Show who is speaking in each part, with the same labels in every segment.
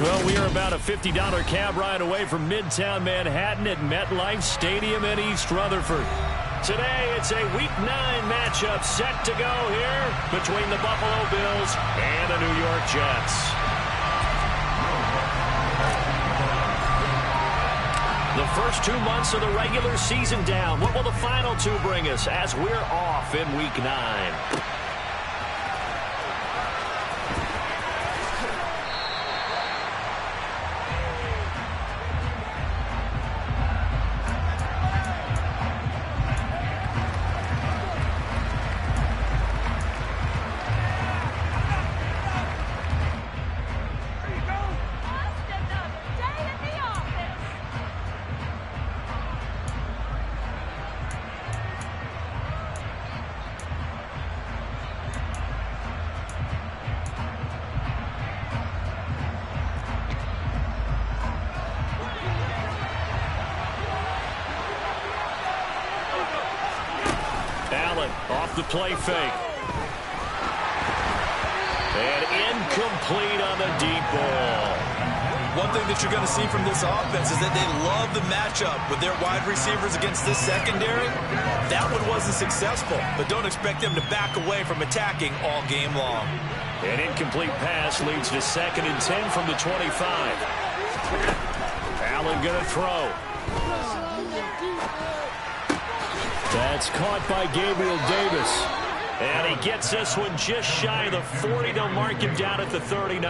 Speaker 1: Well, we are about a $50 cab ride away from Midtown Manhattan at MetLife Stadium in East Rutherford. Today, it's a Week 9 matchup set to go here between the Buffalo Bills and the New York Jets. The first 2 months of the regular season down. What will the final 2 bring us as we're off in Week 9? Off the play fake. And incomplete on the deep ball.
Speaker 2: One thing that you're going to see from this offense is that they love the matchup with their wide receivers against this secondary. That one wasn't successful, but don't expect them to back away from attacking all game long.
Speaker 1: An incomplete pass leads to 2nd and 10 from the 25. Allen going to throw. That's caught by Gabriel Davis. And he gets this one just shy of the 40. They'll mark him down at the 39.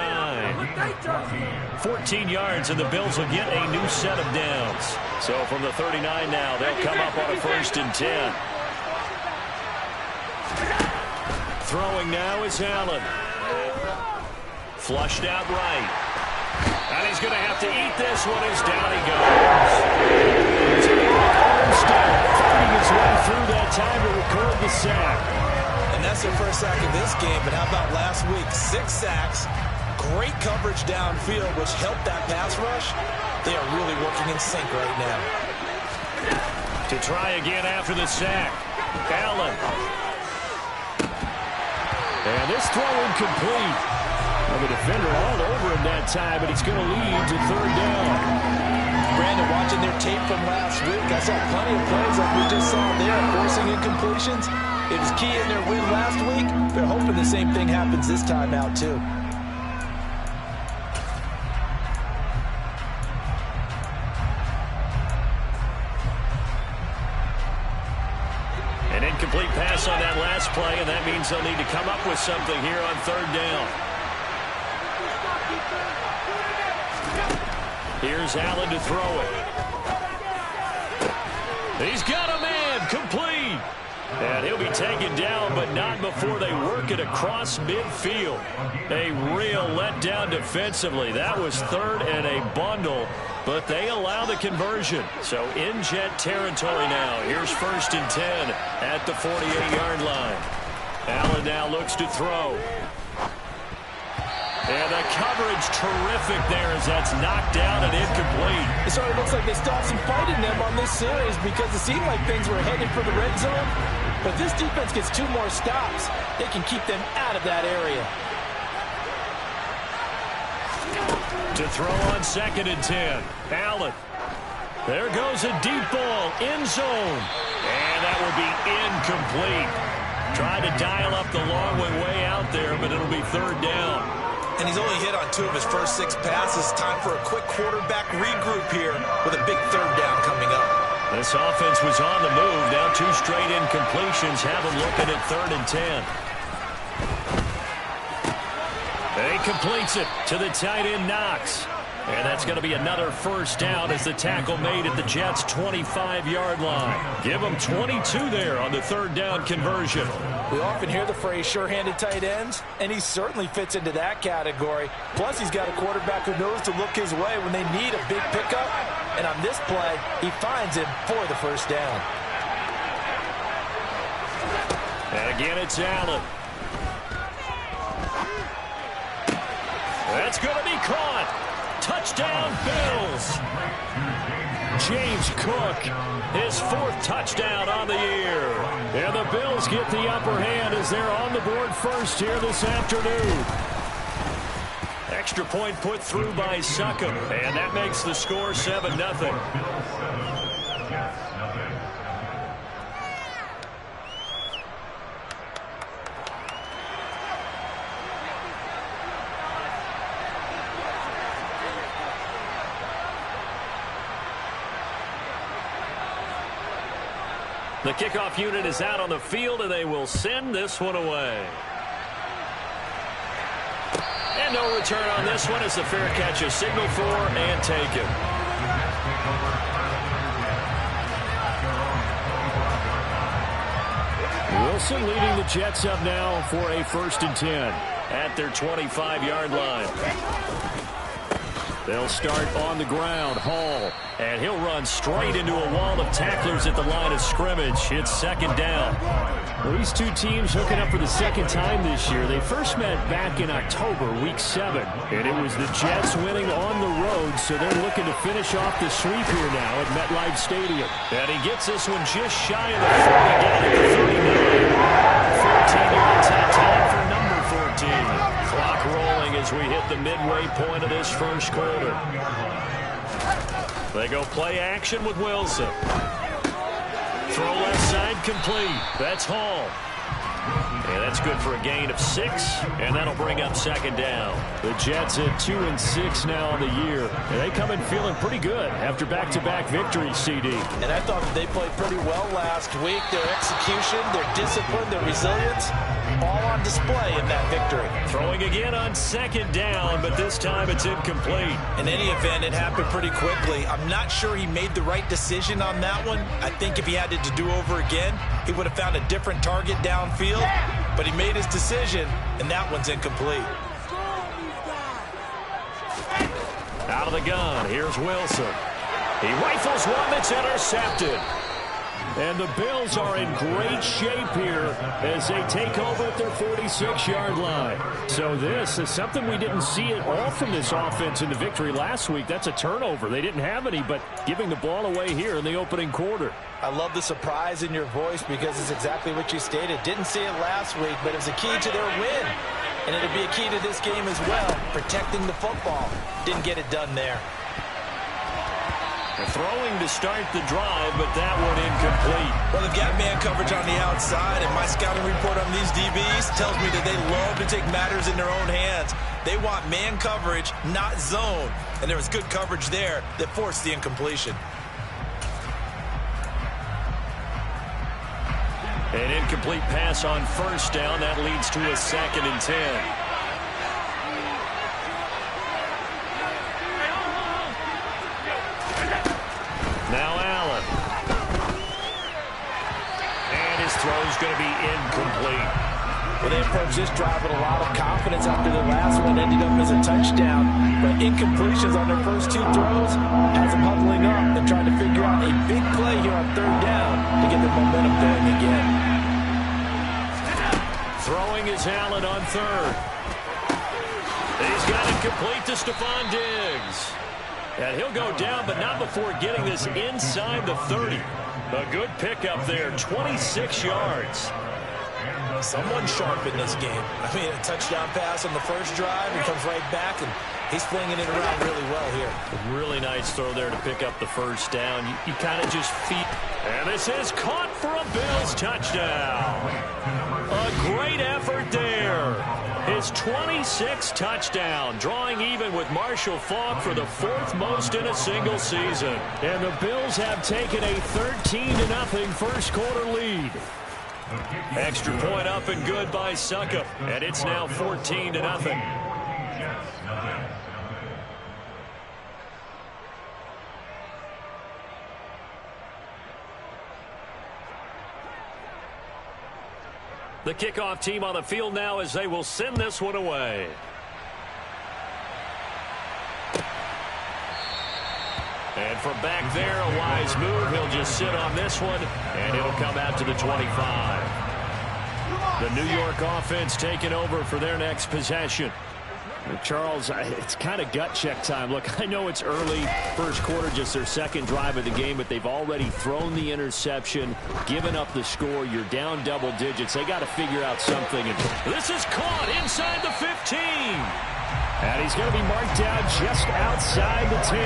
Speaker 1: 14 yards, and the Bills will get a new set of downs. So from the 39 now, they'll come up on a 1st and 10. Throwing now is Allen. Flushed out right. And he's going to have to eat this one as down he goes. Fighting his way through that time to record the sack.
Speaker 2: And that's their first sack of this game, but how about last week? 6 sacks, great coverage downfield, which helped that pass rush. They are really working in sync right now.
Speaker 1: To try again after the sack. Allen. And this throw incomplete. Well, the defender all over him that time, but he's going to lead to 3rd down.
Speaker 2: Brandon, watching their tape from last week, I saw plenty of plays like we just saw there, forcing incompletions. It was key in their win last week. They're hoping the same thing happens this time out, too.
Speaker 1: An incomplete pass on that last play, and that means they'll need to come up with something here on 3rd down. Here's Allen to throw it. He's got a man, complete. And he'll be taken down, but not before they work it across midfield. A real letdown defensively. That was 3rd and a bundle, but they allow the conversion. So in Jet territory now. Here's 1st and 10 at the 48-yard line. Allen now looks to throw. And the coverage terrific there as that's knocked down and incomplete.
Speaker 2: It sort of looks like they stopped some fight in them on this series because it seemed like things were headed for the red zone. But this defense gets 2 more stops. They can keep them out of that area.
Speaker 1: To throw on 2nd and 10. Allen. There goes a deep ball. End zone. And that will be incomplete. Tried to dial up the long way out there, but it'll be 3rd down.
Speaker 2: And he's only hit on 2 of his first 6 passes. Time for a quick quarterback regroup here with a big 3rd down coming up.
Speaker 1: This offense was on the move. Now 2 straight incompletions have them looking at 3rd and 10. He completes it to the tight end Knox. And that's going to be another 1st down as the tackle made at the Jets' 25-yard line. Give them 22 there on the 3rd down conversion.
Speaker 2: We often hear the phrase sure-handed tight ends, and he certainly fits into that category. Plus, he's got a quarterback who knows to look his way when they need a big pickup. And on this play, he finds him for the 1st down.
Speaker 1: And again, it's Allen. That's going to be caught. Touchdown, Bills. James Cook, his 4th touchdown on the year. And the Bills get the upper hand as they're on the board first here this afternoon. extra point put through by Suckup, and that makes the score 7-0. The kickoff unit is out on the field, and they will send this one away. And no return on this one as the fair catch is signaled for and taken. Wilson leading the Jets up now for a 1st and 10 at their 25-yard line. They'll start on the ground. Hall. And he'll run straight into a wall of tacklers at the line of scrimmage. It's 2nd down. Well, these two teams hooking up for the 2nd time this year. They first met back in October, week 7. And it was the Jets winning on the road, so they're looking to finish off the sweep here now at MetLife Stadium. And he gets this one just shy of the 40 down at the 39. 14 yards that time for number 14. Clock rolling as we hit the midway point of this first quarter. They go play action with Wilson. Throw left side complete. That's Hall. And that's good for a gain of 6, and that'll bring up 2nd down. The Jets at 2-6 now on the year. And they come in feeling pretty good after back-to-back victories, CD.
Speaker 2: And I thought that they played pretty well last week. Their execution, their discipline, their resilience, all on display in that victory.
Speaker 1: Throwing again on 2nd down, but this time it's incomplete.
Speaker 2: In any event, it happened pretty quickly. I'm not sure he made the right decision on that one. I think if he had it to do over again, he would have found a different target downfield. But he made his decision, and that one's incomplete.
Speaker 1: Out of the gun, here's Wilson. He rifles one that's intercepted. And the Bills are in great shape here as they take over at their 46-yard line. So this is something we didn't see at all from this offense in the victory last week. That's a turnover. They didn't have any, but giving the ball away here in the opening quarter.
Speaker 2: I love the surprise in your voice because it's exactly what you stated. Didn't see it last week, but it was a key to their win. And it'll be a key to this game as well, protecting the football. Didn't get it done there.
Speaker 1: Throwing to start the drive, but that one incomplete.
Speaker 2: Well, they've got man coverage on the outside, and my scouting report on these DBs tells me that they love to take matters in their own hands. They want man coverage, not zone. And there was good coverage there that forced the incompletion.
Speaker 1: An incomplete pass on 1st down. That leads to a 2nd and 10. Now Allen. And his throw is going to be incomplete.
Speaker 2: Well, they approached this drive with a lot of confidence after the last one ended up as a touchdown. But incompletions on their first 2 throws has them huddling up and trying to figure out a big play here on 3rd down to get their momentum going again.
Speaker 1: Throwing is Allen on 3rd. He's got it complete to Stephon Diggs. And he'll go down, but not before getting this inside the 30. A good pickup there, 26 yards.
Speaker 2: Someone sharp in this game. I mean, a touchdown pass on the first drive. He comes right back, and he's flinging it around really well here.
Speaker 1: Really nice throw there to pick up the 1st down. You kind of just feed. And this is caught for a Bills touchdown. A great effort there. His 26th touchdown, drawing even with Marshall Faulk for the 4th most in a single season. And the Bills have taken a 13-0 first quarter lead. Extra point up and good by Suckup, and it's now 14-0. The kickoff team on the field now as they will send this one away. And from back there, a wise move. He'll just sit on this one, and it'll come out to the 25. The New York offense taking over for their next possession. Charles, it's kind of gut check time. Look, I know it's early, first quarter, just their 2nd drive of the game, but they've already thrown the interception, given up the score. You're down double digits. They got to figure out something. And this is caught inside the 15. And he's going to be marked down just outside the 10.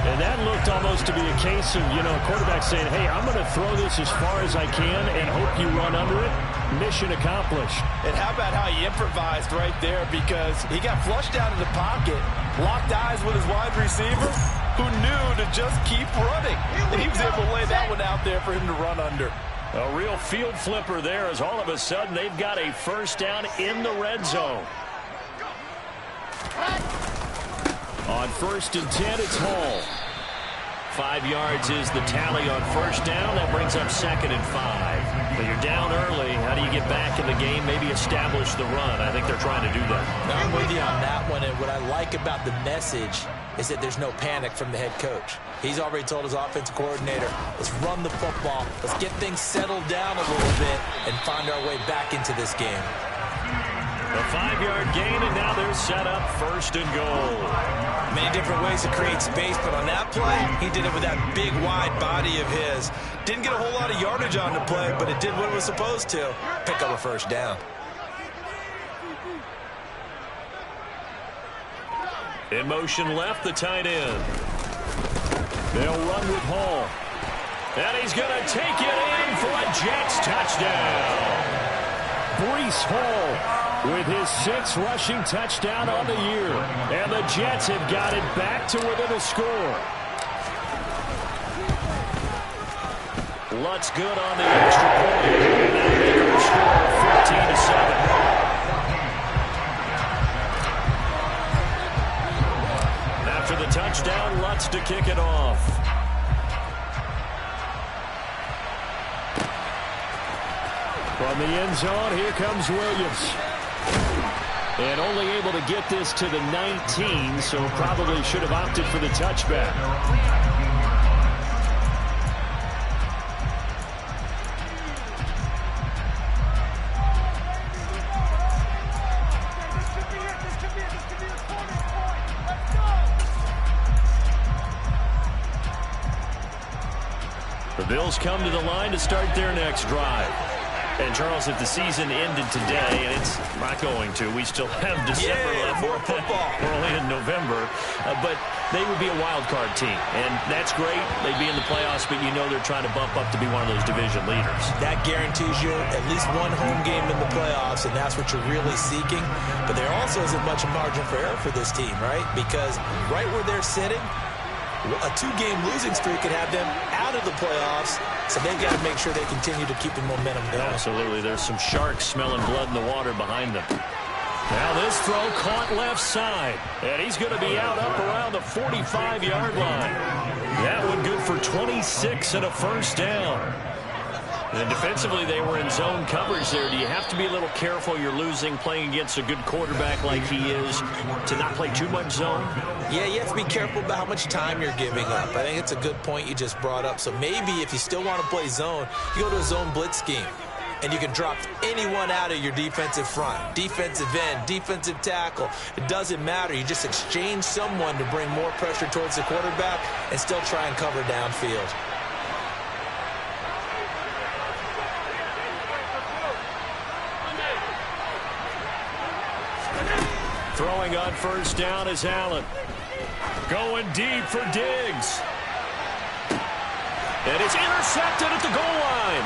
Speaker 1: And that looked almost to be a case of, a quarterback saying, hey, I'm going to throw this as far as I can and hope you run under it. Mission accomplished.
Speaker 2: And how about how he improvised right there, because he got flushed out of the pocket, locked eyes with his wide receiver, who knew to just keep running. And he was able to lay that one out there for him to run under.
Speaker 1: A real field flipper there, as all of a sudden they've got a first down in the red zone. On 1st and 10, it's Hall. 5 yards is the tally on first down. That brings up 2nd and 5. But you're down early. How do you get back in the game? Maybe establish the run. I think they're trying to do that.
Speaker 2: I'm with you on that one. And what I like about the message is that there's no panic from the head coach. He's already told his offensive coordinator, let's run the football. Let's get things settled down a little bit and find our way back into this game.
Speaker 1: A 5-yard gain, and now they're set up 1st and goal.
Speaker 2: Many different ways to create space, but on that play, he did it with that big, wide body of his. Didn't get a whole lot of yardage on the play, but it did what it was supposed to. Pick up a first down.
Speaker 1: In motion left, the tight end. They'll run with Hall. And he's going to take it in for a Jets touchdown. Breece Hall with his 6th rushing touchdown on the year. And the Jets have got it back to within a score. Lutz good on the extra point. And that'll make it a score of 14-7. After the touchdown, Lutz to kick it off. From the end zone, here comes Williams. And only able to get this to the 19, so probably should have opted for the touchback. The Bills come to the line to start their next drive. And, Charles, if the season ended today, and it's not going to, we still have December left.
Speaker 2: More football.
Speaker 1: We're only in November. But they would be a wild card team. And that's great. They'd be in the playoffs, but you know they're trying to bump up to be one of those division leaders.
Speaker 2: That guarantees you at least one home game in the playoffs, and that's what you're really seeking. But there also isn't much margin for error for this team, right? Because right where they're sitting, a 2-game losing streak could have them out of the playoffs, so they've got to make sure they continue to keep the momentum going.
Speaker 1: Absolutely. There's some sharks smelling blood in the water behind them. Now this throw caught left side, and he's going to be out up around the 45-yard line. That one good for 26 and a first down. And defensively, they were in zone coverage there. Do you have to be a little careful? You're losing, playing against a good quarterback like he is, to not play too much zone?
Speaker 2: Yeah, you have to be careful about how much time you're giving up. I think it's a good point you just brought up. So maybe if you still want to play zone, you go to a zone blitz scheme. And you can drop anyone out of your defensive front. Defensive end, defensive tackle. It doesn't matter. You just exchange someone to bring more pressure towards the quarterback and still try and cover downfield.
Speaker 1: Throwing on first down is Allen. Going deep for Diggs. And it's intercepted at the goal line.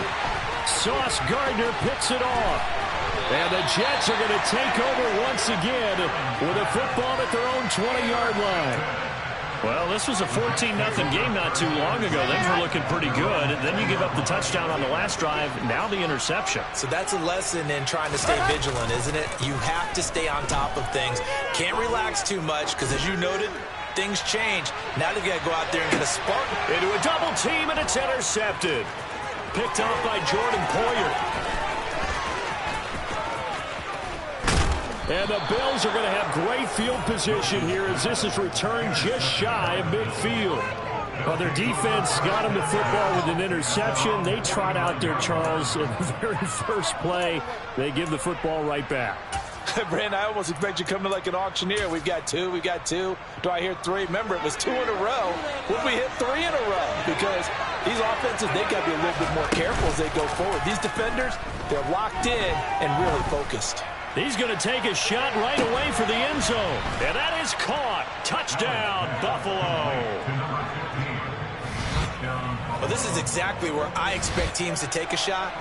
Speaker 1: Sauce Gardner picks it off. And the Jets are going to take over once again with a football at their own 20-yard line. Well, this was a 14-0 game not too long ago. Things were looking pretty good. And then you give up the touchdown on the last drive. Now the interception.
Speaker 2: So that's a lesson in trying to stay vigilant, isn't it? You have to stay on top of things. Can't relax too much because, as you noted, things change. Now they've got to go out there and get a spark.
Speaker 1: Into a double team, and it's intercepted. Picked off by Jordan Poyer. And the Bills are going to have great field position here as this is returned just shy of midfield. Well, their defense got them the football with an interception. They trot out there, Charles, in the very first play. They give the football right back.
Speaker 2: Brandon, I almost expect you coming like an auctioneer. We've got two. Do I hear three? Remember, it was 2 in a row. Would we hit 3 in a row? Because these offenses, they got to be a little bit more careful as they go forward. These defenders, they're locked in and really focused.
Speaker 1: He's going to take a shot right away for the end zone. And that is caught. Touchdown, Buffalo.
Speaker 2: Well, this is exactly where I expect teams to take a shot.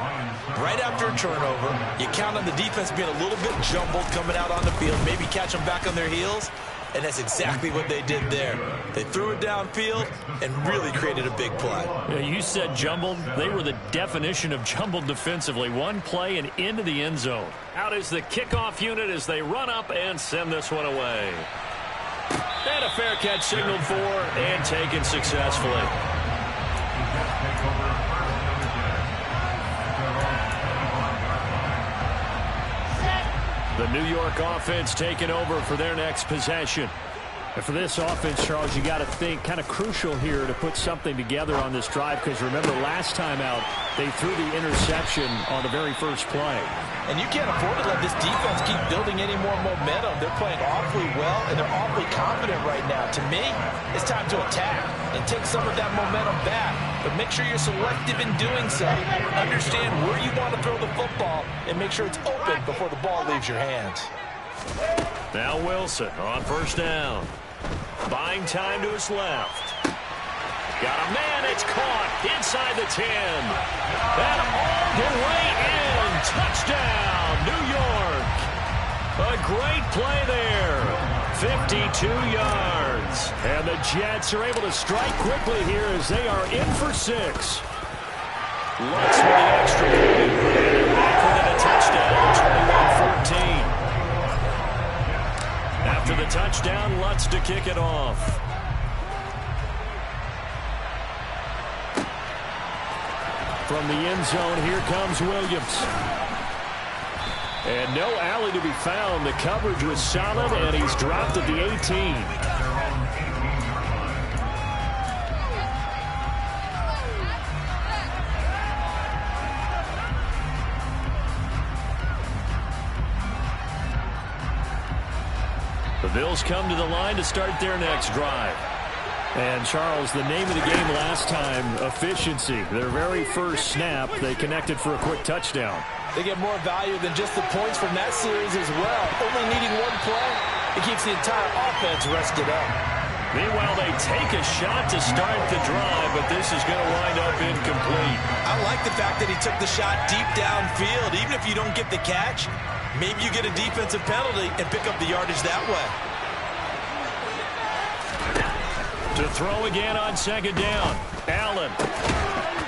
Speaker 2: Right after a turnover, you count on the defense being a little bit jumbled coming out on the field, maybe catch them back on their heels, and that's exactly what they did there. They threw it downfield and really created a big play.
Speaker 1: Yeah, you said jumbled. They were the definition of jumbled defensively. One play and into the end zone. Out is the kickoff unit as they run up and send this one away. And a fair catch signaled for and taken successfully. The New York offense taking over for their next possession. And for this offense, Charles, you got to think kind of crucial here to put something together on this drive, because remember last time out they threw the interception on the very first play.
Speaker 2: And you can't afford to let this defense keep building any more momentum. They're playing awfully well, and they're awfully confident right now. To me, it's time to attack and take some of that momentum back. But make sure you're selective in doing so. Understand where you want to throw the football and make sure it's open before the ball leaves your hands.
Speaker 1: Now Wilson on first down. Buying time to his left. Got a man, it's caught inside the 10. And all the way in. Touchdown, New York. A great play there. 52 yards. And the Jets are able to strike quickly here as they are in for 6. Lutz with the extra point. And back within a touchdown, 21-14. After the touchdown, Lutz to kick it off. From the end zone, here comes Williams. And no alley to be found. The coverage was solid, and he's dropped at the 18. The Bills come to the line to start their next drive. And, Charles, the name of the game last time, efficiency. Their very first snap, they connected for a quick touchdown.
Speaker 2: They get more value than just the points from that series as well. Only needing one play, it keeps the entire offense rested up.
Speaker 1: Meanwhile, they take a shot to start the drive, but this is going to wind up incomplete.
Speaker 2: I like the fact that he took the shot deep downfield. Even if you don't get the catch, maybe you get a defensive penalty and pick up the yardage that way.
Speaker 1: To throw again on second down. Allen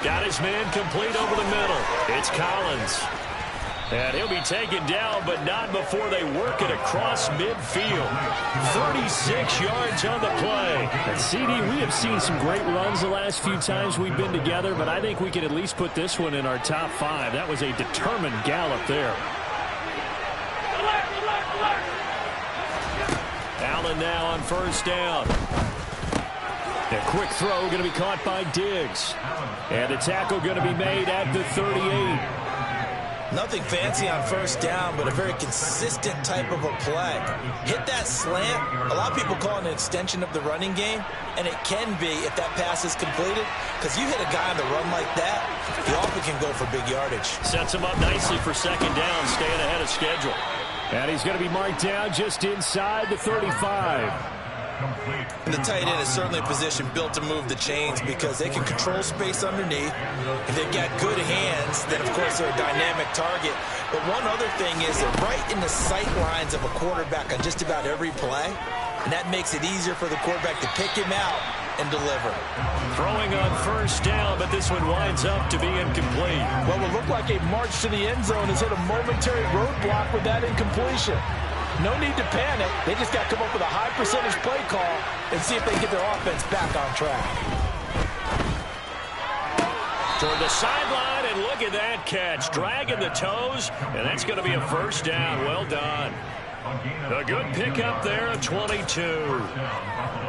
Speaker 1: got his man complete over the middle. It's Collins. And he'll be taken down, but not before they work it across midfield. 36 yards on the play.
Speaker 3: And CD, we have seen some great runs the last few times we've been together, but I think we could at least put this one in our top 5. That was a determined gallop there.
Speaker 1: Allen now on first down. A quick throw going to be caught by Diggs. And the tackle going to be made at the 38.
Speaker 2: Nothing fancy on first down, but a very consistent type of a play. Hit that slant. A lot of people call it an extension of the running game, and it can be if that pass is completed, because you hit a guy on the run like that, he often can go for big yardage.
Speaker 1: Sets him up nicely for second down, staying ahead of schedule.
Speaker 3: And he's going to be marked down just inside the 35.
Speaker 2: And the tight end is certainly a position built to move the chains because they can control space underneath. If they've got good hands, then of course they're a dynamic target. But one other thing is they're right in the sight lines of a quarterback on just about every play. And that makes it easier for the quarterback to pick him out and deliver.
Speaker 1: Throwing on first down, but this one winds up to be incomplete.
Speaker 2: Well, it looked like a march to the end zone has hit a momentary roadblock with that incompletion. No need to panic. They just got to come up with a high percentage play call and see if they can get their offense back on track.
Speaker 1: Toward the sideline, and look at that catch. Dragging the toes, and that's going to be a first down. Well done. A good pickup there of 22.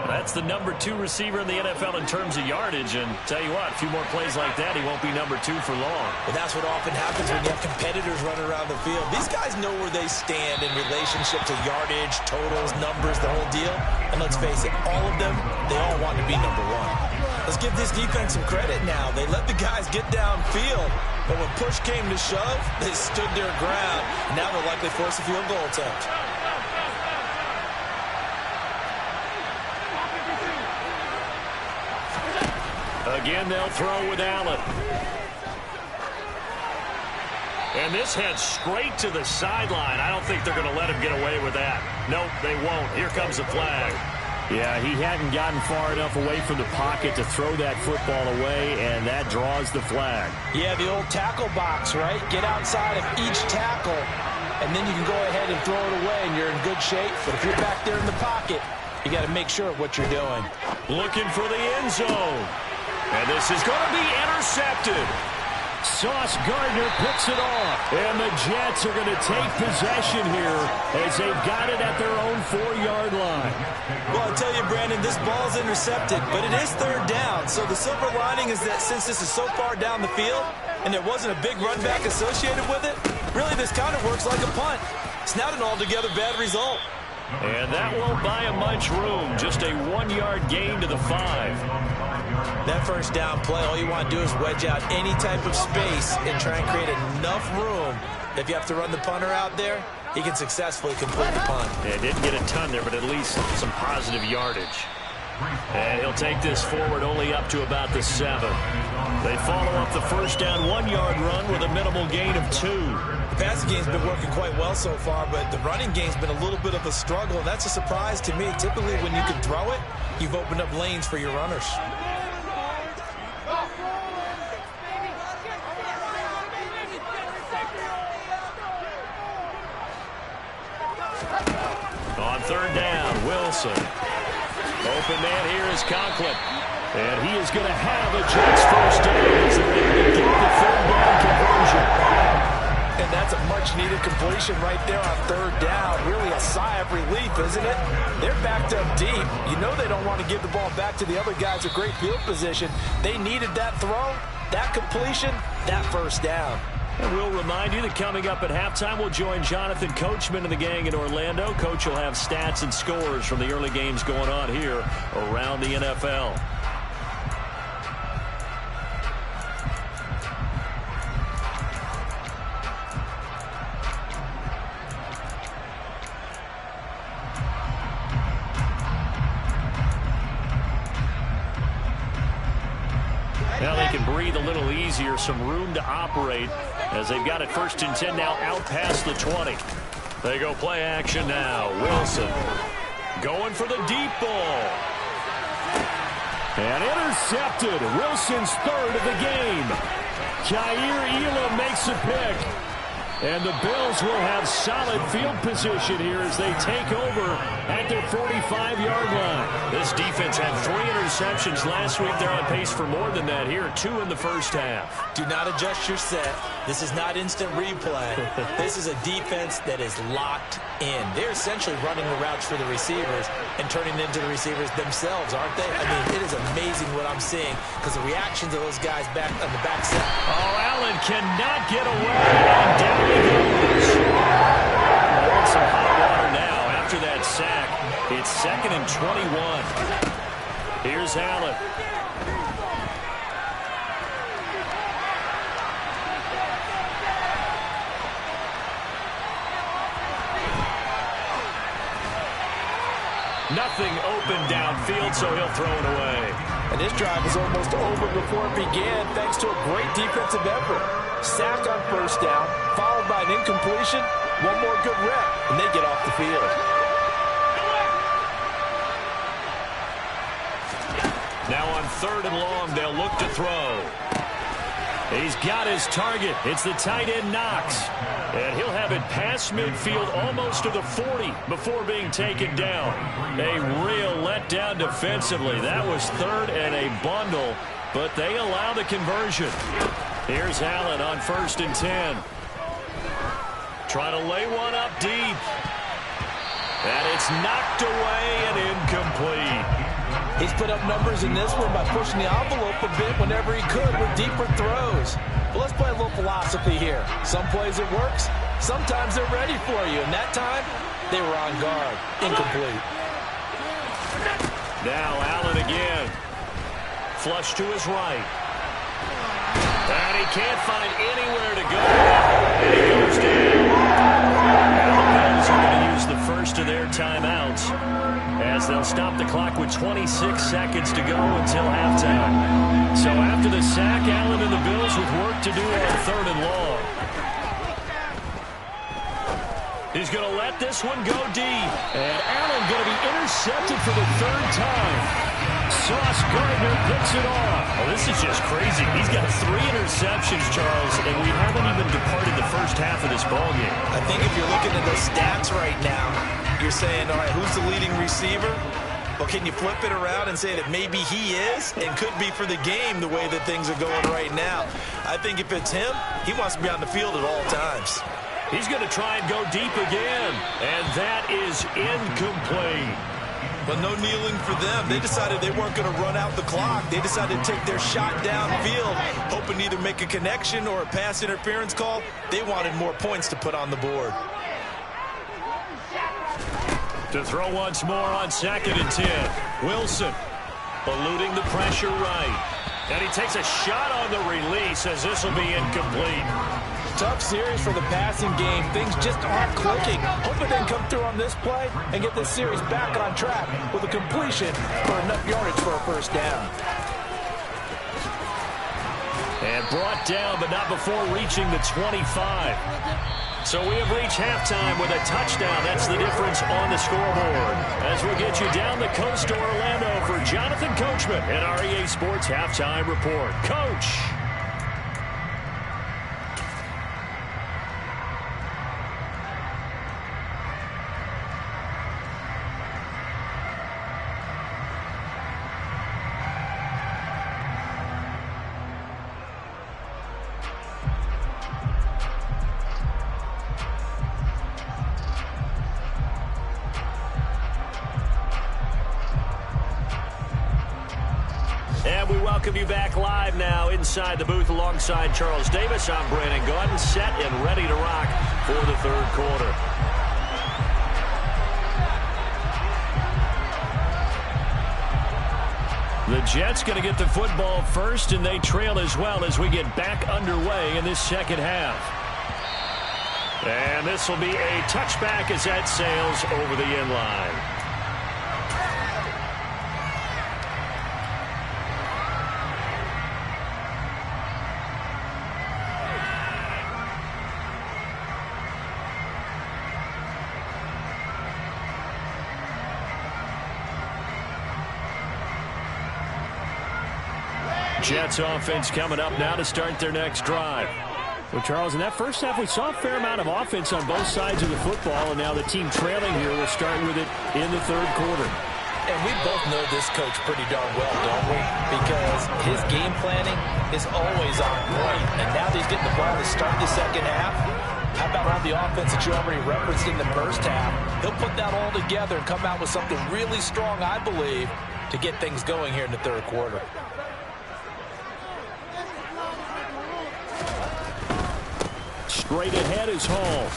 Speaker 1: That's the number 2 receiver in the NFL in terms of yardage. And tell you what, a few more plays like that, he won't be number 2 for long.
Speaker 2: But that's what often happens when you have competitors running around the field. These guys know where they stand in relationship to yardage, totals, numbers, the whole deal. And let's face it, all of them, they all want to be number 1. Let's give this defense some credit now. They let the guys get downfield, but when push came to shove, they stood their ground. Now they'll likely force a field goal attempt.
Speaker 1: Again, they'll throw with Allen. And this heads straight to the sideline. I don't think they're going to let him get away with that. Nope, they won't. Here comes the flag.
Speaker 3: Yeah, he hadn't gotten far enough away from the pocket to throw that football away, and that draws the flag.
Speaker 2: Yeah, the old tackle box, right? Get outside of each tackle, and then you can go ahead and throw it away, and you're in good shape. But if you're back there in the pocket, you got to make sure of what you're doing.
Speaker 1: Looking for the end zone. And this is going to be intercepted.
Speaker 3: Sauce Gardner picks it off. And the Jets are going to take possession here as they've got it at their own 4-yard line.
Speaker 2: Well, I tell you, Brandon, this ball's intercepted, but it is third down. So the silver lining is that since this is so far down the field and there wasn't a big run back associated with it, really this kind of works like a punt. It's not an altogether bad result.
Speaker 1: And that won't buy him much room. Just a 1-yard gain to the 5.
Speaker 2: That first down play, all you want to do is wedge out any type of space and try and create enough room. If you have to run the punter out there, he can successfully complete the punt.
Speaker 1: Yeah, didn't get a ton there, but at least some positive yardage. And he'll take this forward only up to about the 7. They follow up the first down 1-yard run with a minimal gain of 2.
Speaker 2: The passing game's been working quite well so far, but the running game's been a little bit of a struggle. That's a surprise to me. Typically, when you can throw it, you've opened up lanes for your runners.
Speaker 1: On third down, Wilson. Open man here is Conklin. And he is going to have a Jets first down as they're able to get the third down conversion.
Speaker 2: And that's a much-needed completion right there on third down. Really a sigh of relief, isn't it? They're backed up deep. You know they don't want to give the ball back to the other guys with great field position. They needed that throw, that completion, that first down.
Speaker 1: And we'll remind you that coming up at halftime, we'll join Jonathan Coachman and the gang in Orlando. Coach will have stats and scores from the early games going on here around the NFL. Now they can breathe a little easier, some room to operate as they've got it first and 10 now out past the 20. They go play action now. Wilson going for the deep ball.
Speaker 3: And intercepted. Wilson's third of the game. Jair Elam makes a pick. And the Bills will have solid field position here as they take over at their 45-yard line.
Speaker 1: This defense had 3 interceptions last week. They're on pace for more than that here. 2 in the first half.
Speaker 2: Do not adjust your set. This is not instant replay. This is a defense that is locked in. They're essentially running the routes for the receivers and turning into the receivers themselves, aren't they? I mean, it is amazing what I'm seeing because the reactions of those guys back on the back set.
Speaker 1: Oh, Allen cannot get away. And down he goes. Oh, some hot water now after that sack. It's 2nd and 21. Here's Allen. Nothing open downfield, so he'll throw it away.
Speaker 2: And this drive is almost over before it began thanks to a great defensive effort. Sack on first down, followed by an incompletion, one more good rep, and they get off the field.
Speaker 1: Now on 3rd and long, they'll look to throw. He's got his target. It's the tight end Knox. And he'll have it past midfield almost to the 40 before being taken down. A real letdown defensively. That was 3rd and a bundle, but they allow the conversion. Here's Allen on 1st and 10. Trying to lay one up deep. And it's knocked away and incomplete.
Speaker 2: He's put up numbers in this one by pushing the envelope a bit whenever he could with deeper throws. But let's play a little philosophy here. Some plays it works. Sometimes they're ready for you. And that time, they were on guard. Incomplete.
Speaker 1: Now Allen again. flush to his right. And he can't find anywhere to go. And he goes down. And the Bills are going to use the first of their timeouts as they'll stop the clock with 26 seconds to go until halftime. So after the sack, Allen and the Bills with work to do on 3rd and long. He's going to let this one go deep. And Allen going to be intercepted for the 3rd time. Sauce Gardner picks it off.
Speaker 3: Oh, this is just crazy. He's got 3 interceptions, Charles, and we haven't even departed the first half of this ballgame.
Speaker 2: I think if you're looking at those stats right now, you're saying, all right, who's the leading receiver? Well, can you flip it around and say that maybe he is and could be for the game the way that things are going right now? I think if it's him, he wants to be on the field at all times.
Speaker 1: He's going to try and go deep again, and that is incomplete.
Speaker 2: But no kneeling for them. They decided they weren't going to run out the clock. They decided to take their shot downfield, hoping to either make a connection or a pass interference call. They wanted more points to put on the board.
Speaker 1: To throw once more on 2nd and 10. Wilson eluding the pressure right. And he takes a shot on the release as this will be incomplete.
Speaker 2: Tough series for the passing game. Things just aren't clicking. Hoping they can come through on this play and get this series back on track with a completion for enough yardage for a first down.
Speaker 1: And brought down, but not before reaching the 25. So we have reached halftime with a touchdown. That's the difference on the scoreboard. As we get you down the coast to Orlando for Jonathan Coachman at our EA Sports Halftime Report. Coach. And we welcome you back live now inside the booth alongside Charles Davis. I'm Brandon Gaudin, set and ready to rock for the 3rd quarter. The Jets going to get the football first, and they trail as well as we get back underway in this 2nd half. And this will be a touchback as that sails over the end line. Jets offense coming up now to start their next drive.
Speaker 3: Well, Charles, in that first half, we saw a fair amount of offense on both sides of the football, and now the team trailing here will start with it in the 3rd quarter.
Speaker 2: And we both know this coach pretty darn well, don't we? Because his game planning is always on point. And now that he's getting the ball to start the 2nd half, how about all the offense that you already referenced in the first half? He'll put that all together and come out with something really strong, I believe, to get things going here in the 3rd quarter.
Speaker 3: Straight ahead is Hall.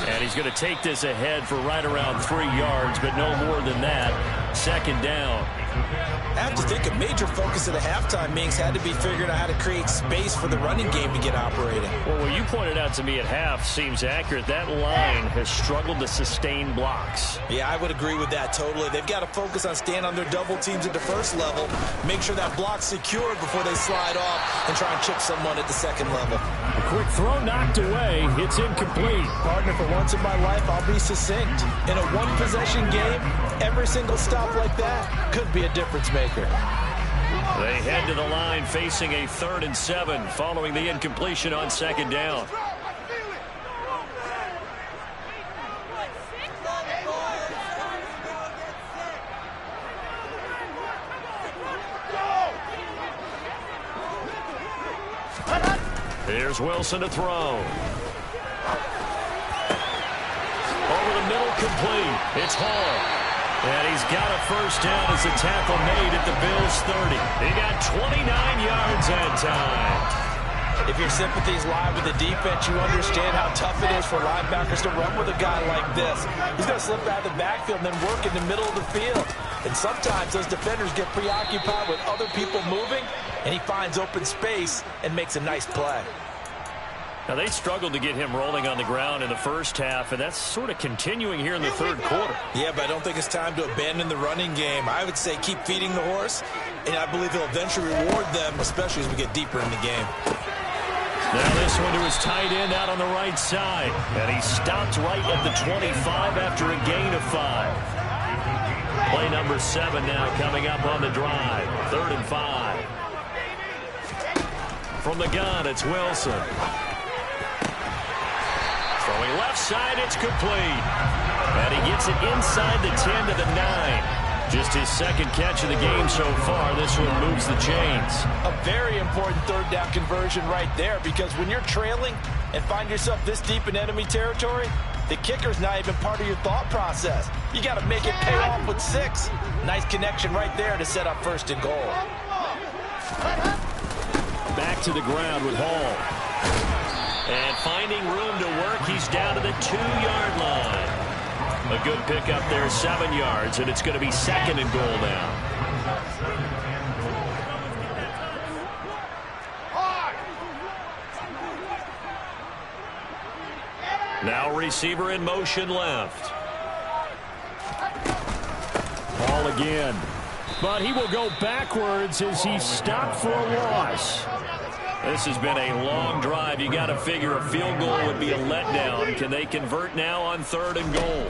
Speaker 1: And he's going to take this ahead for right around 3 yards, but no more than that. 2nd down.
Speaker 2: I have to think a major focus of the halftime meetings had to be figuring out how to create space for the running game to get operating.
Speaker 1: Well, what you pointed out to me at half seems accurate. That line has struggled to sustain blocks.
Speaker 2: Yeah, I would agree with that totally. They've got to focus on staying on their double teams at the first level, make sure that block's secured before they slide off and try and chip someone at the 2nd level.
Speaker 3: A quick throw knocked away. It's incomplete.
Speaker 2: Partner, for once in my life, I'll be succinct. In a one-possession game, every single stop like that could be a difference maker.
Speaker 1: They head to the line facing a 3rd and 7 following the incompletion on 2nd down. Here's Wilson to throw. Over the middle, complete. It's Hall. And he's got a first down as the tackle made at the Bills' 30. He got 29 yards that time.
Speaker 2: If your sympathies lie with the defense, you understand how tough it is for linebackers to run with a guy like this. He's going to slip out of the backfield and then work in the middle of the field. And sometimes those defenders get preoccupied with other people moving, and he finds open space and makes a nice play.
Speaker 1: Now, they struggled to get him rolling on the ground in the first half, and that's sort of continuing here in the third quarter.
Speaker 2: Yeah, but I don't think it's time to abandon the running game. I would say keep feeding the horse, and I believe he'll eventually reward them, especially as we get deeper in the game.
Speaker 1: Now this one to his tight end out on the right side, and he stopped right at the 25 after a gain of 5. Play number 7 now coming up on the drive. 3rd and 5. From the gun, it's Wilson. Throwing left side, it's complete. And he gets it inside the 10 to the 9. Just his second catch of the game so far. This one moves the chains.
Speaker 2: A very important third down conversion right there, because when you're trailing and find yourself this deep in enemy territory, the kicker's not even part of your thought process. You got to make it pay off with 6. Nice connection right there to set up 1st and goal.
Speaker 1: Back to the ground with Hall. And finding room to work, he's down to the 2-yard line. A good pickup there, 7 yards, and it's going to be 2nd and goal now. Now receiver in motion left.
Speaker 3: Ball again. But he will go backwards as he stopped for a loss.
Speaker 1: This has been a long drive. You got to figure a field goal would be a letdown. Can they convert now on 3rd and goal?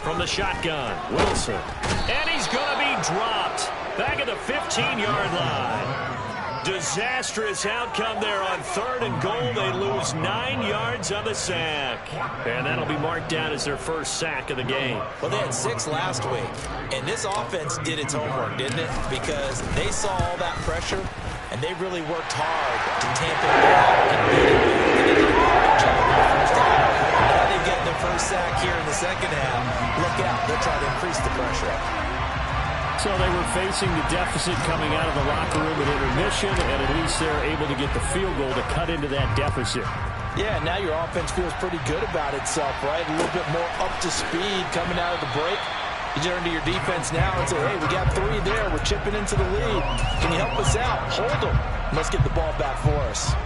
Speaker 1: From the shotgun, Wilson. And he's going to be dropped. Back at the 15-yard line. Disastrous outcome there on 3rd and goal. They lose 9 yards on the sack. And that'll be marked down as their first sack of the game.
Speaker 2: Well, they had 6 last week. And this offense did its homework, didn't it? Because they saw all that pressure, and they really worked hard to tamp it down and beat it. They did a good job in the first half. Now they've gotten their first sack here in the second half. Look out. They'll try to increase the pressure.
Speaker 3: So they were facing the deficit coming out of the locker room at intermission, and at least they're able to get the field goal to cut into that deficit.
Speaker 2: Yeah, now your offense feels pretty good about itself, right? A little bit more up to speed coming out of the break. You turn to your defense now and say, hey, we got 3 there. We're chipping into the lead. Can you help us out? Hold them. Let's get the ball back for us.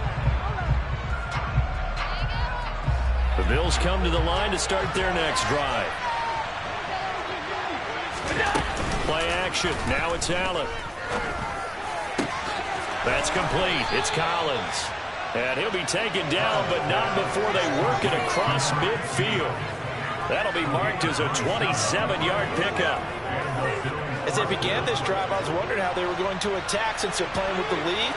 Speaker 1: The Bills come to the line to start their next drive. Play action. Now it's Allen. That's complete. It's Collins. And he'll be taken down, but not before they work it across midfield. That'll be marked as a 27-yard pickup.
Speaker 2: As they began this drive, I was wondering how they were going to attack since they're playing with the lead.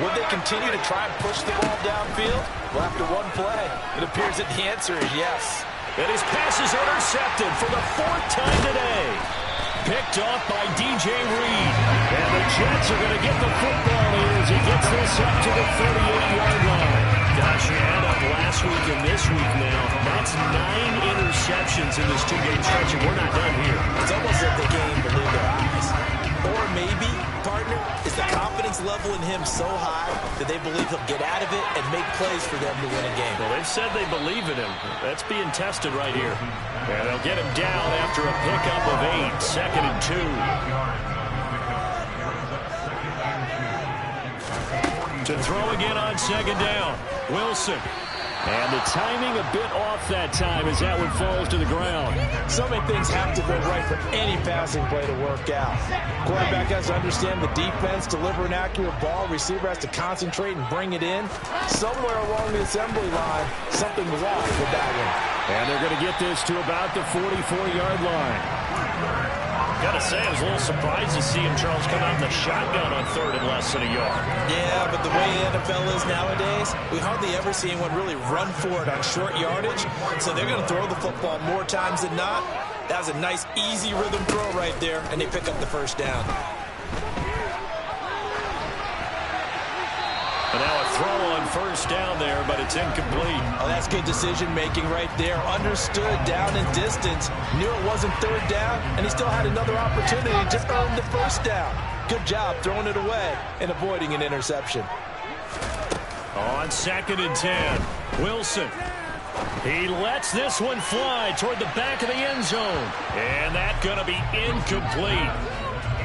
Speaker 2: Would they continue to try and push the ball downfield? Well, after one play, it appears that the answer is yes.
Speaker 1: And his pass is intercepted for the 4th time today. Picked off by DJ Reed. And the Jets are going to get the football here as he gets this up to the 38-yard line. Gosh, you add up last week and this week now. That's 9 interceptions in this 2-game stretch, and we're not done here.
Speaker 2: It's almost like they can't even believe their eyes. Or maybe, partner, is the confidence level in him so high that they believe he'll get out of it and make plays for them to win a game.
Speaker 1: Well, they've said they believe in him. That's being tested right here. And they'll get him down after a pickup of 8, 2nd and 2. To throw again on 2nd down. Wilson.
Speaker 3: And the timing a bit off that time as that one falls to the ground.
Speaker 2: So many things have to go right for any passing play to work out. Quarterback has to understand the defense, deliver an accurate ball. Receiver has to concentrate and bring it in. Somewhere along the assembly line, something was off with that one.
Speaker 3: And they're going to get this to about the 44-yard line.
Speaker 1: Gotta say, I was a little surprised to see him, Charles, come out in the shotgun on 3rd and less than a yard.
Speaker 2: Yeah, but the way the NFL is nowadays, we hardly ever see anyone really run for it on short yardage. So they're going to throw the football more times than not. That was a nice, easy rhythm throw right there, and they pick up the 1st down.
Speaker 1: And now a throw on 1st down there, but it's incomplete.
Speaker 2: Oh, that's good decision-making right there. Understood down and distance. Knew it wasn't 3rd down, and he still had another opportunity to earn the 1st down. Good job throwing it away and avoiding an interception.
Speaker 1: On 2nd and 10, Wilson. He lets this one fly toward the back of the end zone. And that's going to be incomplete.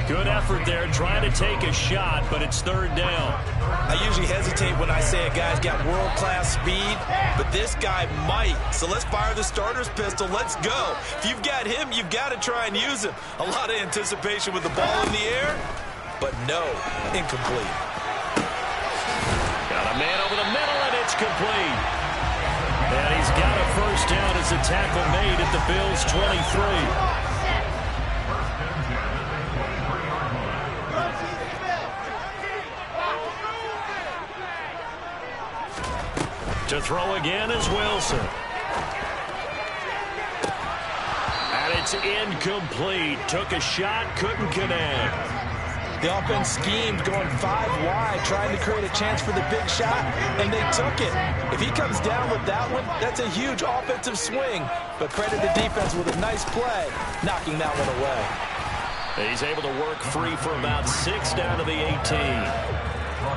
Speaker 1: Good effort there trying to take a shot, but it's 3rd down.
Speaker 2: I usually hesitate when I say a guy's got world-class speed, but this guy might. So let's fire the starter's pistol. Let's go. If you've got him, you've got to try and use him. A lot of anticipation with the ball in the air, but no, incomplete.
Speaker 1: Got a man over the middle, and it's complete. And he's got a 1st down as the tackle made at the Bills' 23. To throw again is Wilson. And it's incomplete. Took a shot, couldn't connect.
Speaker 2: The offense schemed, going 5 wide, trying to create a chance for the big shot, and they took it. If he comes down with that one, that's a huge offensive swing. But credit the defense with a nice play, knocking that one away.
Speaker 1: He's able to work free for about 6 down to the 18.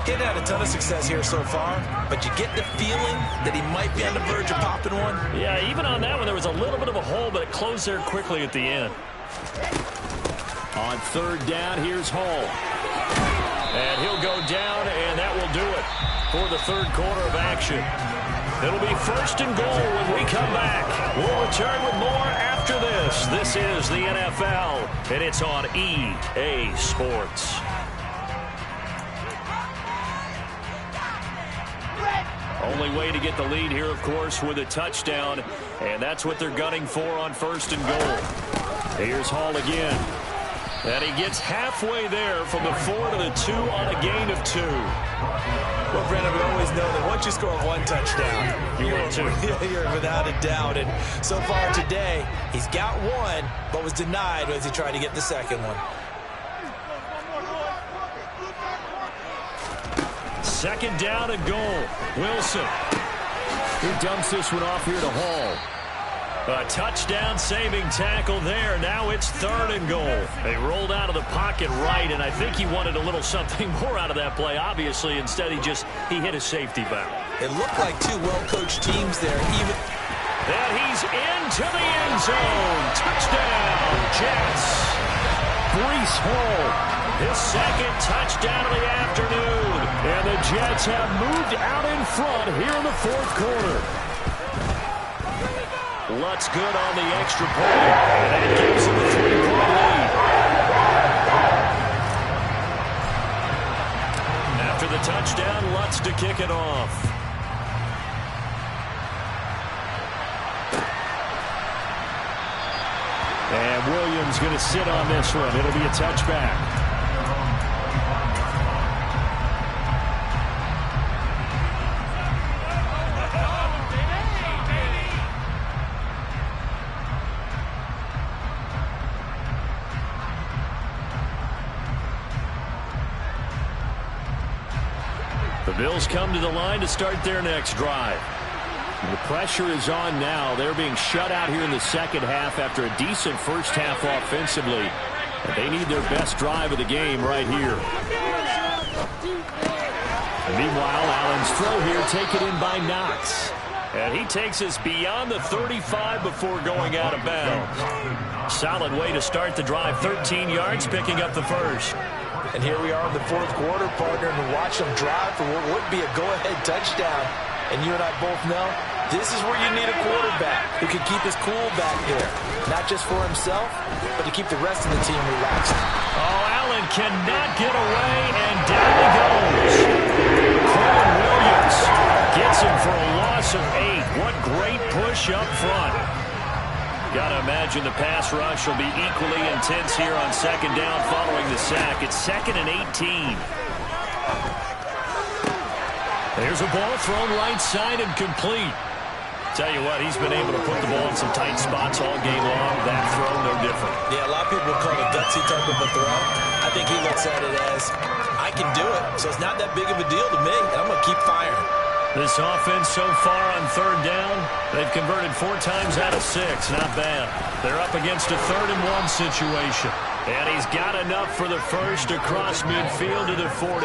Speaker 2: He's had a ton of success here so far, but you get the feeling that he might be on the verge of popping one.
Speaker 1: Yeah, even on that one, there was a little bit of a hole, but it closed there quickly at the end.
Speaker 3: On 3rd down, here's Hall.
Speaker 1: And he'll go down, and that will do it for the 3rd quarter of action. It'll be 1st and goal when we come back. We'll return with more after this. This is the NFL, and it's on EA Sports. Only way to get the lead here, of course, with a touchdown, and that's what they're gunning for on 1st and goal. Here's Hall again. And he gets halfway there from the 4 to the 2 on a gain of 2.
Speaker 2: Well, Brandon, we always know that once you score 1 touchdown, you're without a doubt. And so far today, he's got 1, but was denied as he tried to get the 2nd one.
Speaker 1: 2nd down and goal. Wilson.
Speaker 3: He dumps this one off here to Hall.
Speaker 1: A touchdown-saving tackle there. Now it's 3rd and goal. They rolled out of the pocket right, and I think he wanted a little something more out of that play, obviously. Instead, he hit a safety valve.
Speaker 2: It looked like 2 well-coached teams there.
Speaker 1: And he's into the end zone. Touchdown, Jets. Breece Hall. His 2nd touchdown of the afternoon. And the Jets have moved out in front here in the 4th quarter. Lutz good on the extra point. And that gives him a 3-point lead. After the touchdown, Lutz to kick it off.
Speaker 3: And Williams going to sit on this one. It'll be a touchback.
Speaker 1: The Bills come to the line to start their next drive.
Speaker 3: The pressure is on now. They're being shut out here in the 2nd half after a decent 1st half offensively. And they need their best drive of the game right here. And meanwhile, Allen's throw here taken in by Knox.
Speaker 1: And he takes us beyond the 35 before going out of bounds. Solid way to start the drive. 13 yards, picking up the 1st.
Speaker 2: And here we are in the 4th quarter, partner, and watch them drive for what would be a go-ahead touchdown. And you and I both know this is where you need a quarterback who can keep his cool back there. Not just for himself, but to keep the rest of the team relaxed.
Speaker 1: Oh, Allen cannot get away, and down he goes. Quentin Williams gets him for a loss of 8. What great push up front. Got to imagine the pass rush will be equally intense here on 2nd down following the sack. It's 2nd and 18. There's a ball thrown right side and complete. Tell you what, he's been able to put the ball in some tight spots all game long. That throw, no different.
Speaker 2: Yeah, a lot of people would call it a gutsy type of a throw. I think he looks at it as, I can do it, so it's not that big of a deal to me, and I'm going to keep firing.
Speaker 1: This offense so far on 3rd down, they've converted 4 times out of 6. Not bad. They're up against a 3rd and 1 situation. And he's got enough for the first across midfield to the 48.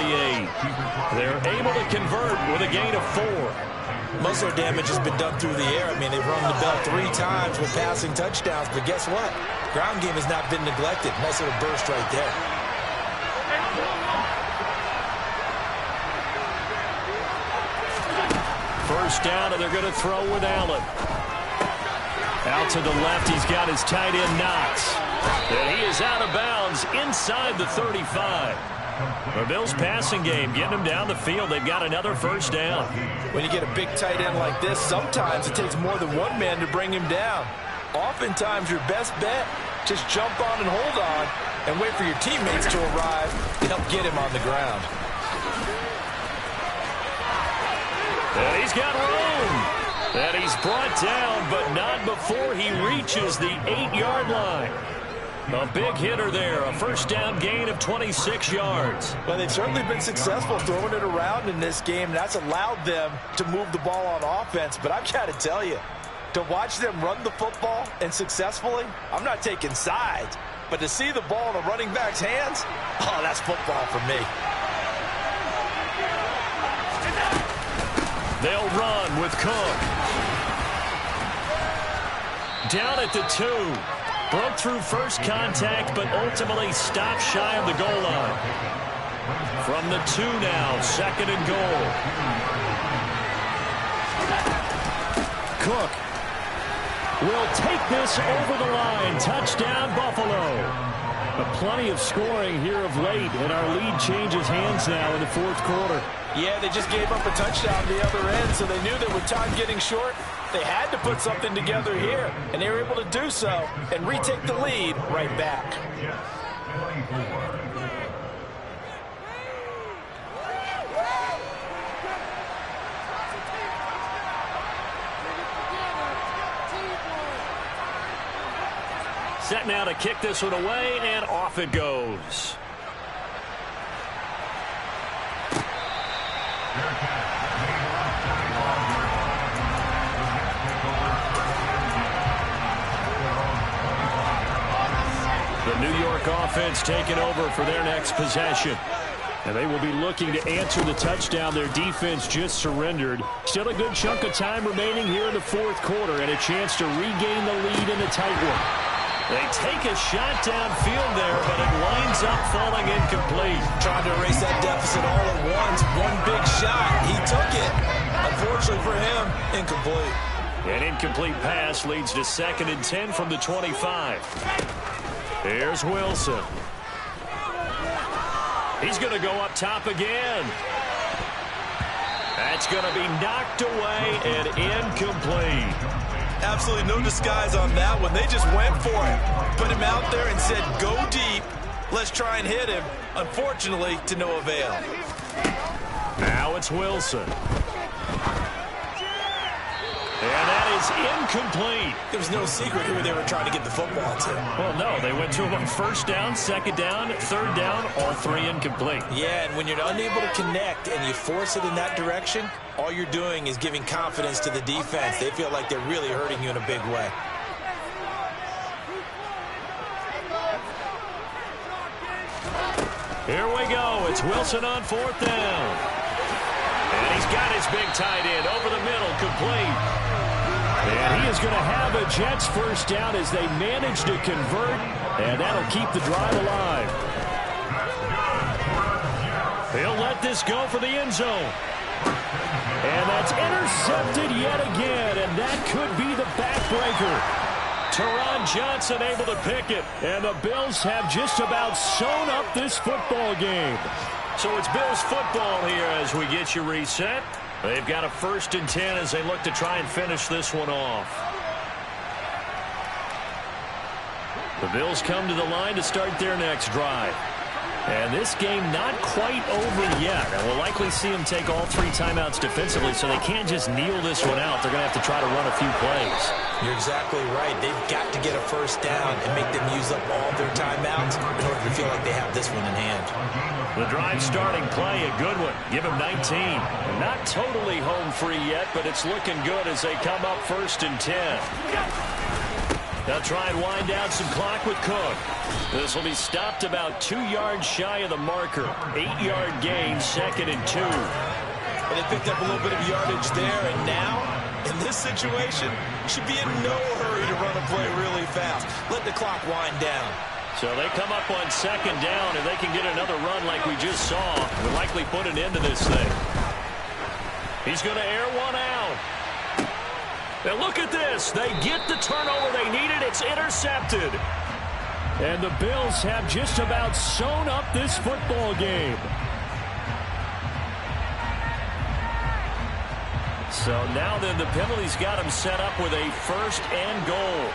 Speaker 1: They're able to convert with a gain of 4.
Speaker 2: Most of their damage has been done through the air. I mean, they've rung the bell 3 times with passing touchdowns, but guess what? Ground game has not been neglected. Nice little burst right there.
Speaker 1: First down, and they're going to throw with Allen. Out to the left, he's got his tight end, Knox. And he is out of bounds inside the 35. The Bills' passing game getting them down the field. They've got another first down.
Speaker 2: When you get a big tight end like this, sometimes it takes more than one man to bring him down. Oftentimes, your best bet, just jump on and hold on and wait for your teammates to arrive to help get him on the ground.
Speaker 1: And he's got room. And he's brought down, but not before he reaches the 8-yard line. A big hitter there, a first down gain of 26 yards.
Speaker 2: Well, they've certainly been successful throwing it around in this game. That's allowed them to move the ball on offense. But I've got to tell you, to watch them run the football and successfully, I'm not taking sides. But to see the ball in a running back's hands, oh, that's football for me.
Speaker 1: They'll run with Cook. Down at the 2. Broke through first contact, but ultimately stopped shy of the goal line. From the 2 now, second and goal. Cook will take this over the line. Touchdown, Buffalo. But plenty of scoring here of late, and our lead changes hands now in the 4th quarter.
Speaker 2: Yeah, they just gave up a touchdown to the other end, so they knew that with time getting short, they had to put something together here, and they were able to do so and retake the lead right back.
Speaker 1: Set now to kick this one away, and off it goes. The New York offense taking over for their next possession. And they will be looking to answer the touchdown their defense just surrendered. Still a good chunk of time remaining here in the 4th quarter and a chance to regain the lead in the tight one. They take a shot downfield there, but it winds up falling incomplete.
Speaker 2: Trying to erase that deficit all at once. One big shot. He took it. Unfortunately for him, incomplete.
Speaker 1: An incomplete pass leads to 2nd and 10 from the 25. Here's Wilson. He's going to go up top again. That's going to be knocked away and incomplete.
Speaker 2: Absolutely no disguise on that one. They just went for it. Put him out there and said, go deep. Let's try and hit him. Unfortunately, to no avail.
Speaker 1: Now it's Wilson. And that is incomplete.
Speaker 2: There was no secret who they were trying to get the football to.
Speaker 1: Well, no. They went to him on first down, second down, third down, all 3 incomplete.
Speaker 2: Yeah, and when you're unable to connect and you force it in that direction, all you're doing is giving confidence to the defense. They feel like they're really hurting you in a big way.
Speaker 1: Here we go. It's Wilson on 4th down. And he's got his big tight end over the middle, complete. And he is going to have a Jets first down as they manage to convert, and that'll keep the drive alive. He'll let this go for the end zone. And that's intercepted yet again, and that could be the backbreaker. Teron Johnson able to pick it, and the Bills have just about sewn up this football game. So it's Bills football here as we get you reset. They've got a 1st and 10 as they look to try and finish this one off. The Bills come to the line to start their next drive. And this game not quite over yet. And we'll likely see them take all 3 timeouts defensively, so they can't just kneel this one out. They're going to have to try to run a few plays.
Speaker 2: You're exactly right. They've got to get a first down and make them use up all their timeouts in order to feel like they have this one in hand.
Speaker 1: The drive starting play, a good one. Give him 19. Not totally home free yet, but it's looking good as they come up 1st and 10. They'll try and wind down some clock with Cook. This will be stopped about 2 yards shy of the marker. 8-yard gain, 2nd and 2.
Speaker 2: Well, they picked up a little bit of yardage there, and now, in this situation, should be in no hurry to run a play really fast. Let the clock wind down.
Speaker 1: So they come up on 2nd down. If they can get another run like we just saw, we'll likely put an end to this thing. He's going to air one out. And look at this. They get the turnover they needed. It's intercepted.
Speaker 3: And the Bills have just about sewn up this football game.
Speaker 1: So now then the penalty's got him set up with a 1st and goal.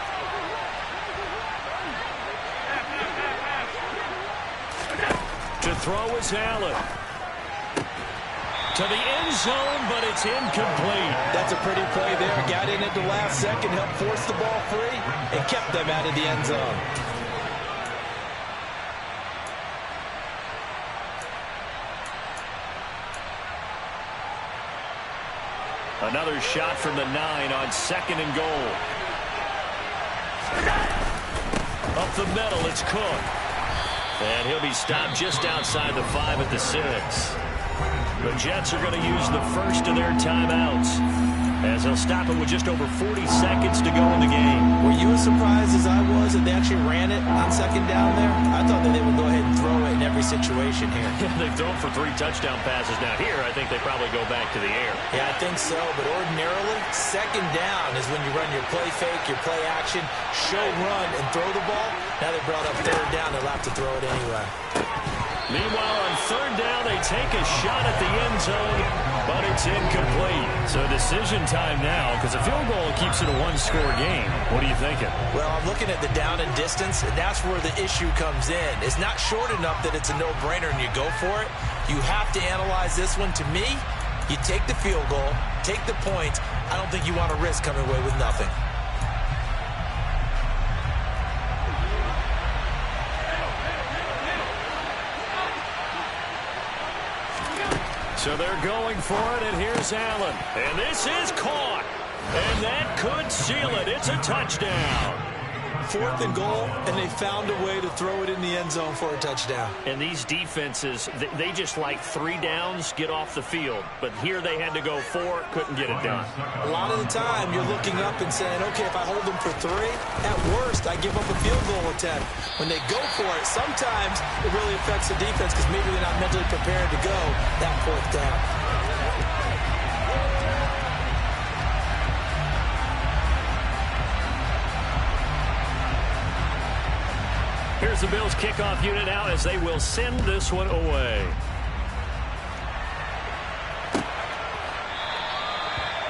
Speaker 1: To throw is Allen. To the end zone, but it's incomplete.
Speaker 2: That's a pretty play there. Got in at the last second, helped force the ball free, and kept them out of the end zone.
Speaker 1: Another shot from the 9 on 2nd and goal. Up the middle, it's Cook. And he'll be stopped just outside the 5 at the 6. The Jets are going to use the first of their timeouts as they'll stop it with just over 40 seconds to go in the game.
Speaker 2: Were you as surprised as I was that they actually ran it on 2nd down there? I thought that they would go ahead and throw it in every situation here.
Speaker 1: They've thrown for 3 touchdown passes. Now here, I think they probably go back to the air.
Speaker 2: Yeah, I think so. But ordinarily, 2nd down is when you run your play fake, your play action, show run, and throw the ball. Now they brought up 3rd down. They'll have to throw it anyway.
Speaker 1: Meanwhile, on 3rd down, they take a shot at the end zone, but it's incomplete. So decision time now, because a field goal keeps it a 1-score game. What are you thinking?
Speaker 2: Well, I'm looking at the down and distance, and that's where the issue comes in. It's not short enough that it's a no-brainer and you go for it. You have to analyze this one. To me, you take the field goal, take the point. I don't think you want to risk coming away with nothing.
Speaker 1: So they're going for it, and here's Allen. And this is caught. And that could seal it. It's a touchdown.
Speaker 2: 4th and goal, and they found a way to throw it in the end zone for a touchdown.
Speaker 1: And these defenses, they just like 3 downs, get off the field. But here they had to go 4, couldn't get it done.
Speaker 2: A lot of the time, you're looking up and saying, okay, if I hold them for 3, at worst, I give up a field goal attempt. When they go for it, sometimes it really affects the defense because maybe they're not mentally prepared to go that 4th down.
Speaker 1: Here's the Bills kickoff unit out as they will send this one away.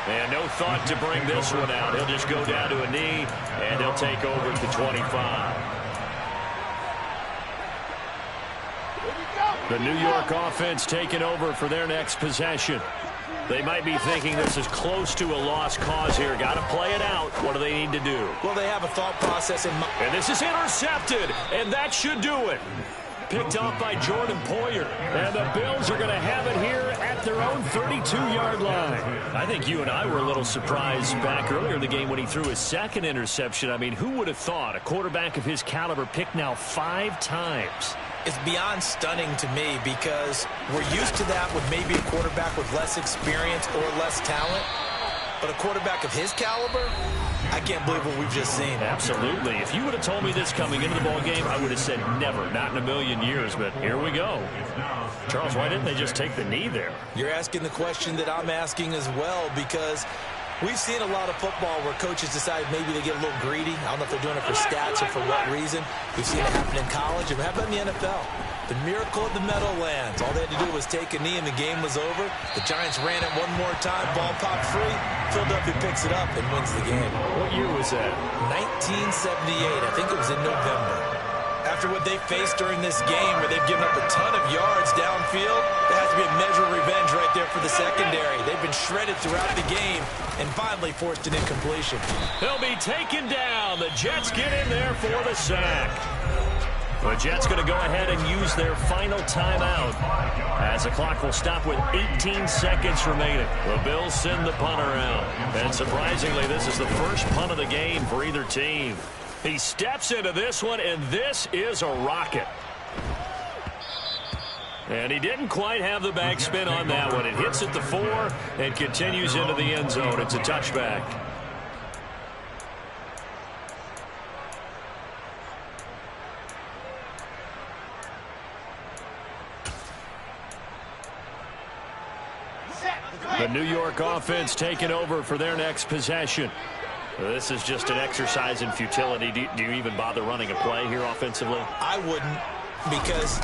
Speaker 1: And no thought to bring this one out. He'll just go down to a knee, and he'll take over at the 25. The New York offense taking over for their next possession. They might be thinking this is close to a lost cause here. Got to play it out. What do they need to do?
Speaker 2: Well, they have a thought process in mind.
Speaker 1: And this is intercepted, and that should do it. Picked off by Jordan Poyer.
Speaker 3: And the Bills are going to have it here at their own 32-yard line.
Speaker 1: I think you and I were a little surprised back earlier in the game when he threw his 2nd interception. I mean, who would have thought a quarterback of his caliber picked now 5 times?
Speaker 2: It's beyond stunning to me because we're used to that with maybe a quarterback with less experience or less talent. But a quarterback of his caliber, I can't believe what we've just seen.
Speaker 1: Absolutely. If you would have told me this coming into the ball game, I would have said never, not in a million years. But here we go. Charles, why didn't they just take the knee there?
Speaker 2: You're asking the question that I'm asking as well because we've seen a lot of football where coaches decide maybe they get a little greedy. I don't know if they're doing it for stats or for what reason. We've seen it happen in college. And how about in the NFL? The miracle of the Meadowlands. All they had to do was take a knee and the game was over. The Giants ran it one more time. Ball popped free. Philadelphia picks it up and wins the game.
Speaker 1: What year was that?
Speaker 2: 1978. I think it was in November. After what they faced during this game where they've given up a ton of yards downfield, there has to be a measure of revenge right there for the secondary. They've been shredded throughout the game and finally forced an incompletion.
Speaker 1: They'll be taken down. The Jets get in there for the sack. The Jets going to go ahead and use their final timeout as the clock will stop with 18 seconds remaining. The Bills send the punter out. And surprisingly, this is the first punt of the game for either team. He steps into this one, and this is a rocket. And he didn't quite have the backspin on that one. It hits at the 4 and continues into the end zone. It's a touchback. The New York offense taking over for their next possession. This is just an exercise in futility. Do you even bother running a play here offensively?
Speaker 2: I wouldn't, because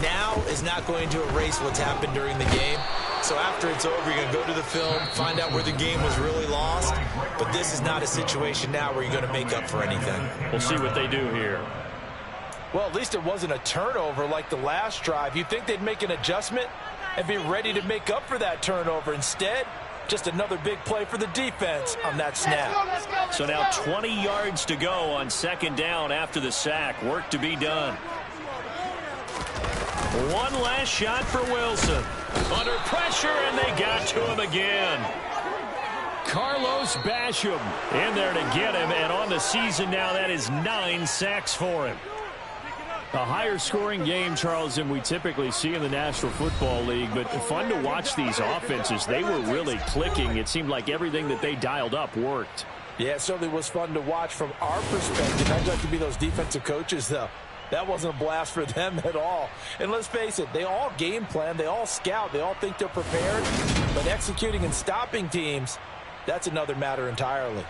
Speaker 2: now is not going to erase what's happened during the game. So after it's over, you're going to go to the film, find out where the game was really lost. But this is not a situation now where you're going to make up for anything.
Speaker 1: We'll see what they do here.
Speaker 2: Well, at least it wasn't a turnover like the last drive. You'd think they'd make an adjustment and be ready to make up for that turnover. Instead, just another big play for the defense on that snap.
Speaker 1: So now 20 yards to go on second down after the sack. Work to be done. One last shot for Wilson. Under pressure, and they got to him again.
Speaker 3: Carlos Basham
Speaker 1: In there to get him, and on the season now, that is 9 sacks for him.
Speaker 3: A higher scoring game, Charles, than we typically see in the National Football League, but fun to watch these offenses. They were really clicking. It seemed like everything that they dialed up worked.
Speaker 2: Yeah, it certainly was fun to watch from our perspective. I'd like to be those defensive coaches, though. That wasn't a blast for them at all. And let's face it, they all game plan, they all scout, they all think they're prepared. But executing and stopping teams, that's another matter entirely.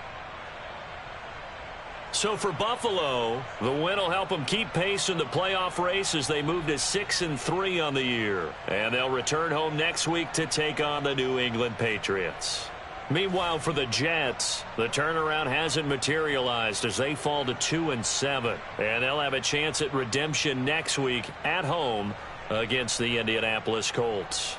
Speaker 1: So for Buffalo, the win will help them keep pace in the playoff race as they move to 6-3 on the year. And they'll return home next week to take on the New England Patriots. Meanwhile, for the Jets, the turnaround hasn't materialized as they fall to 2-7. And they'll have a chance at redemption next week at home against the Indianapolis Colts.